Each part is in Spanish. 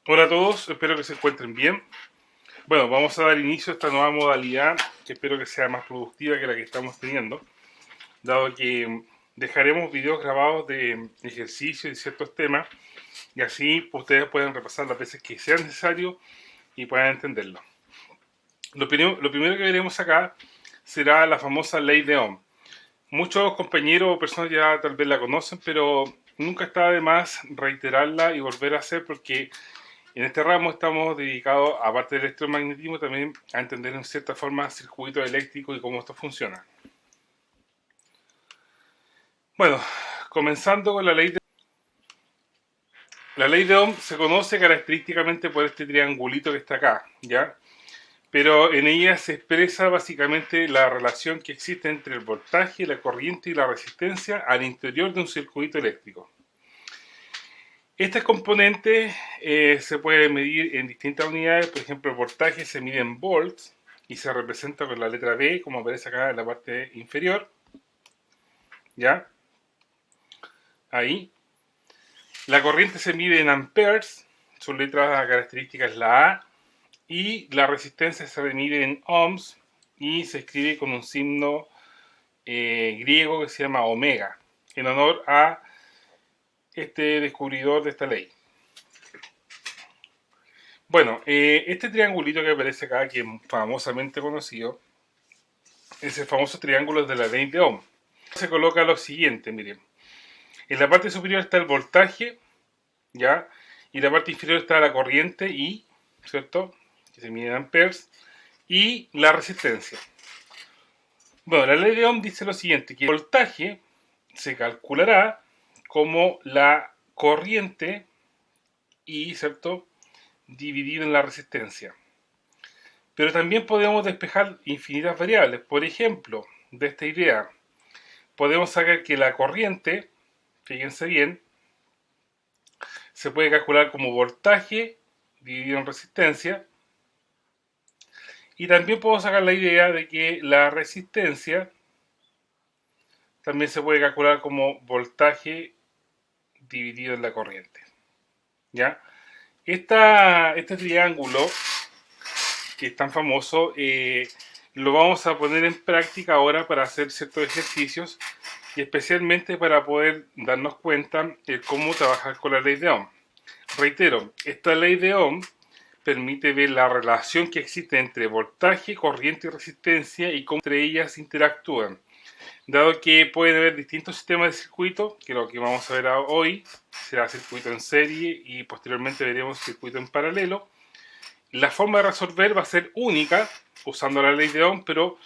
Hola a todos, espero que se encuentren bien. Bueno, vamos a dar inicio a esta nueva modalidad que espero que sea más productiva que la que estamos teniendo, dado que dejaremos videos grabados de ejercicios y ciertos temas y así ustedes pueden repasar las veces que sea necesario y puedan entenderlo. Lo primero que veremos acá será la famosa ley de Ohm. Muchos compañeros o personas ya tal vez la conocen, pero nunca está de más reiterarla y volver a hacer porque en este ramo estamos dedicados, aparte del electromagnetismo, también a entender en cierta forma circuitos eléctricos y cómo esto funciona. Bueno, comenzando con la ley de Ohm se conoce característicamente por este triangulito que está acá, ¿ya? Pero en ella se expresa básicamente la relación que existe entre el voltaje, la corriente y la resistencia al interior de un circuito eléctrico. Este componente se puede medir en distintas unidades, por ejemplo el voltaje se mide en volts y se representa con la letra V como aparece acá en la parte inferior, ¿ya? Ahí. La corriente se mide en amperes, su letra característica es la A, y la resistencia se mide en ohms y se escribe con un signo griego que se llama omega, en honor a este descubridor de esta ley. Bueno, este triangulito que aparece acá, que es famosamente conocido, es el famoso triángulo de la ley de Ohm. Se coloca lo siguiente, miren. En la parte superior está el voltaje, ¿ya? Y en la parte inferior está la corriente I, ¿cierto? Que se mide en amperes, y la resistencia. Bueno, la ley de Ohm dice lo siguiente, que el voltaje se calculará como la corriente I, ¿cierto? Dividido en la resistencia. Pero también podemos despejar infinitas variables. Por ejemplo, de esta idea, podemos sacar que la corriente, fíjense bien, se puede calcular como voltaje dividido en resistencia. Y también puedo sacar la idea de que la resistencia también se puede calcular como voltaje dividido en la corriente. ¿Ya? Este triángulo, que es tan famoso, lo vamos a poner en práctica ahora para hacer ciertos ejercicios y especialmente para poder darnos cuenta de cómo trabajar con la ley de Ohm. Reitero, esta ley de Ohm permite ver la relación que existe entre voltaje, corriente y resistencia y cómo entre ellas interactúan. Dado que pueden haber distintos sistemas de circuito, que lo que vamos a ver hoy será circuito en serie y posteriormente veremos circuito en paralelo, la forma de resolver va a ser única usando la ley de Ohm, pero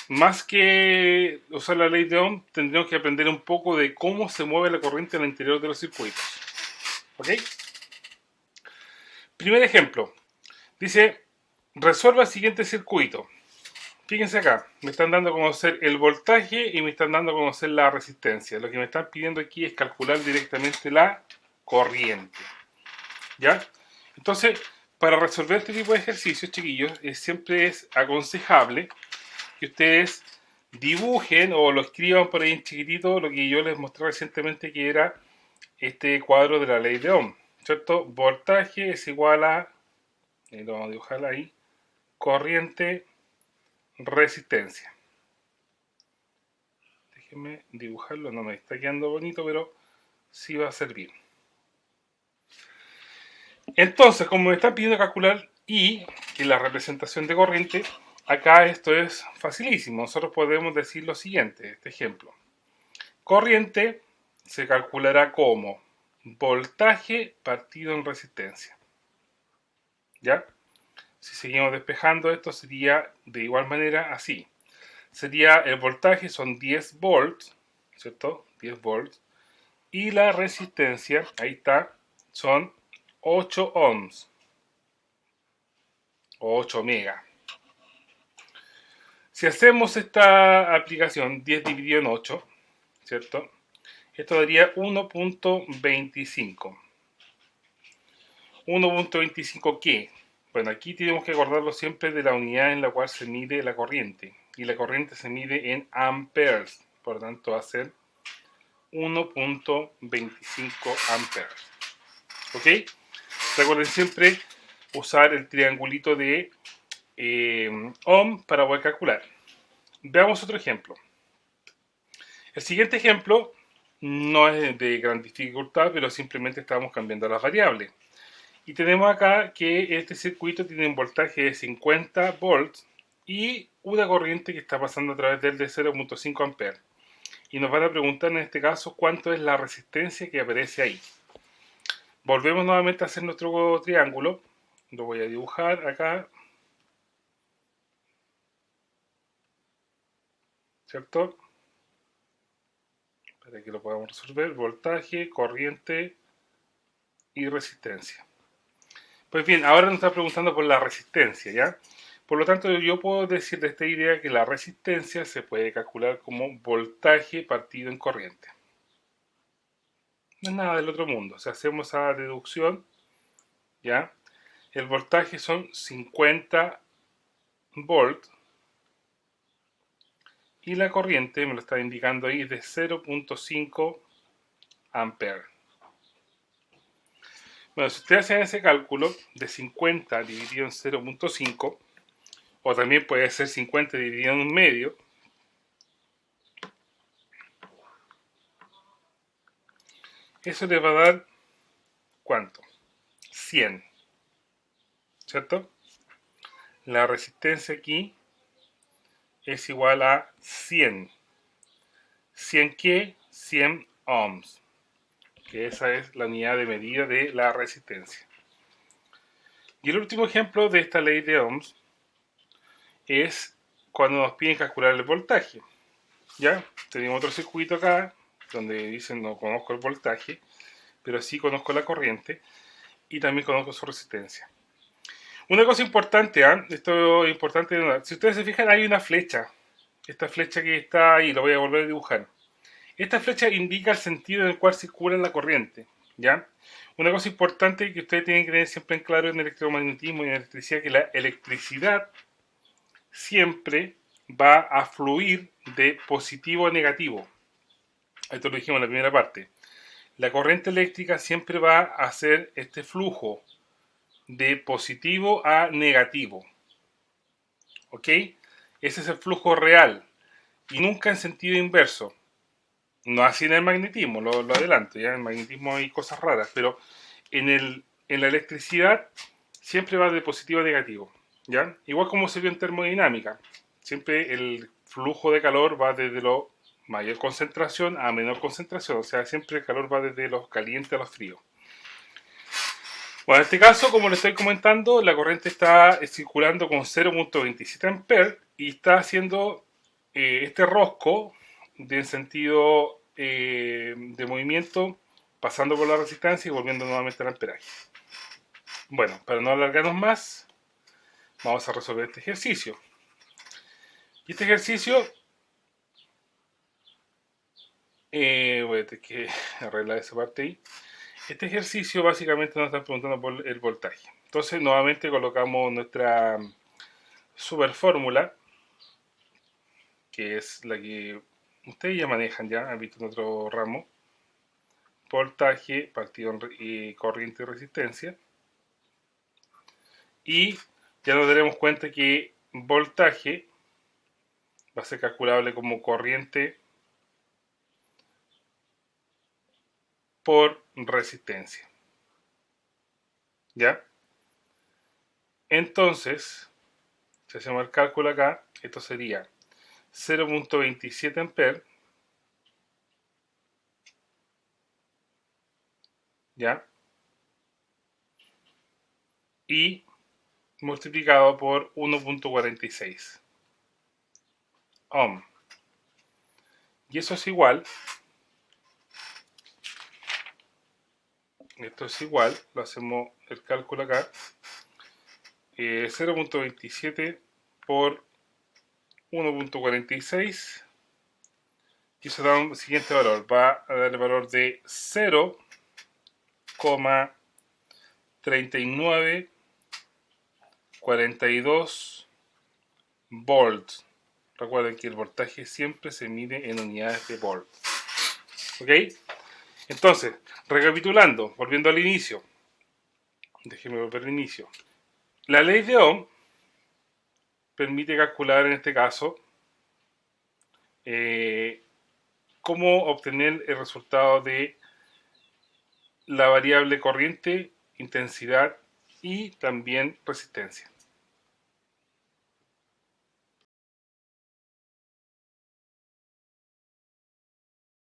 más que usar la ley de Ohm, tendremos que aprender un poco de cómo se mueve la corriente en el interior de los circuitos. ¿Ok? Primer ejemplo. Dice, resuelva el siguiente circuito. Fíjense acá, me están dando a conocer el voltaje y me están dando a conocer la resistencia. Lo que me están pidiendo aquí es calcular directamente la corriente. ¿Ya? Entonces, para resolver este tipo de ejercicios, chiquillos, siempre es aconsejable que ustedes dibujen o lo escriban por ahí en chiquitito lo que yo les mostré recientemente que era este cuadro de la ley de Ohm, ¿cierto? Voltaje es igual a, lo vamos a dibujar ahí, corriente, resistencia. Déjenme dibujarlo, no me está quedando bonito, pero sí va a servir. Entonces, como me están pidiendo calcular I, que es la representación de corriente, acá esto es facilísimo. Nosotros podemos decir lo siguiente, este ejemplo. Corriente se calculará como voltaje partido en resistencia. ¿Ya? Si seguimos despejando esto sería de igual manera así. Sería el voltaje son 10 volts, ¿cierto? 10 volts. Y la resistencia, ahí está, son 8 ohms o 8 megas. Si hacemos esta aplicación 10 dividido en 8, ¿cierto? Esto daría 1.25. 1.25 ¿qué? Bueno, aquí tenemos que acordarlo siempre de la unidad en la cual se mide la corriente. Y la corriente se mide en amperes. Por lo tanto, va a ser 1.25 amperes. ¿Ok? Recuerden siempre usar el triangulito de ohm para poder calcular. Veamos otro ejemplo. El siguiente ejemplo no es de gran dificultad, pero simplemente estamos cambiando las variables. Y tenemos acá que este circuito tiene un voltaje de 50 volts y una corriente que está pasando a través de él de 0.5 amperes. Y nos van a preguntar en este caso cuánto es la resistencia que aparece ahí. Volvemos nuevamente a hacer nuestro triángulo. Lo voy a dibujar acá. ¿Cierto? Para que lo podamos resolver. Voltaje, corriente y resistencia. Pues bien, ahora nos está preguntando por la resistencia, ¿ya? Por lo tanto, yo puedo decir de esta idea que la resistencia se puede calcular como voltaje partido en corriente. No es nada del otro mundo. Si hacemos esa deducción, ¿ya? El voltaje son 50 volts y la corriente, me lo está indicando ahí, es de 0.5 amperes. Bueno, si ustedes hacen ese cálculo de 50 dividido en 0.5, o también puede ser 50 dividido en un medio, eso les va a dar, ¿cuánto? 100, ¿cierto? La resistencia aquí es igual a 100. ¿100 qué? 100 ohms, que esa es la unidad de medida de la resistencia. Y el último ejemplo de esta ley de ohms es cuando nos piden calcular el voltaje. ¿Ya? Tenemos otro circuito acá donde dicen no conozco el voltaje, pero sí conozco la corriente y también conozco su resistencia. Una cosa importante, esto es importante, si ustedes se fijan hay una flecha, esta flecha que está ahí, lo voy a volver a dibujar. Esta flecha indica el sentido en el cual circula la corriente, ¿ya? Una cosa importante que ustedes tienen que tener siempre en claro en electromagnetismo y en electricidad, que la electricidad siempre va a fluir de positivo a negativo. Esto lo dijimos en la primera parte. La corriente eléctrica siempre va a hacer este flujo de positivo a negativo. ¿Ok? Ese es el flujo real y nunca en sentido inverso. No así en el magnetismo, lo adelanto, ya en el magnetismo hay cosas raras, pero en la electricidad siempre va de positivo a negativo, ¿ya? Igual como se vio en termodinámica, siempre el flujo de calor va desde la mayor concentración a menor concentración, o sea, siempre el calor va desde los calientes a los fríos. Bueno, en este caso, como les estoy comentando, la corriente está circulando con 0.27 amperes y está haciendo este rosco en sentido de movimiento, pasando por la resistencia y volviendo nuevamente al amperaje. Bueno, para no alargarnos más, vamos a resolver este ejercicio. Y este ejercicio, voy a tener que arreglar esa parte ahí. Este ejercicio básicamente nos está preguntando por el voltaje. Entonces, nuevamente colocamos nuestra super fórmula, que es la que ustedes ya manejan, ya han visto en otro ramo. Voltaje partido en corriente y resistencia. Y ya nos daremos cuenta que voltaje va a ser calculable como corriente por resistencia. ¿Ya? Entonces, si hacemos el cálculo acá, esto sería 0.27 amperes, ¿ya? Y multiplicado por 1.46 ohm. Y eso es igual, esto es igual, lo hacemos el cálculo acá, 0.27 por 1.46 y eso da un siguiente valor, va a dar el valor de 0,3942 volts. Recuerden que el voltaje siempre se mide en unidades de volt. ¿Ok? Entonces, recapitulando, volviendo al inicio. Déjeme volver al inicio. La ley de Ohm permite calcular en este caso cómo obtener el resultado de la variable corriente, intensidad y también resistencia.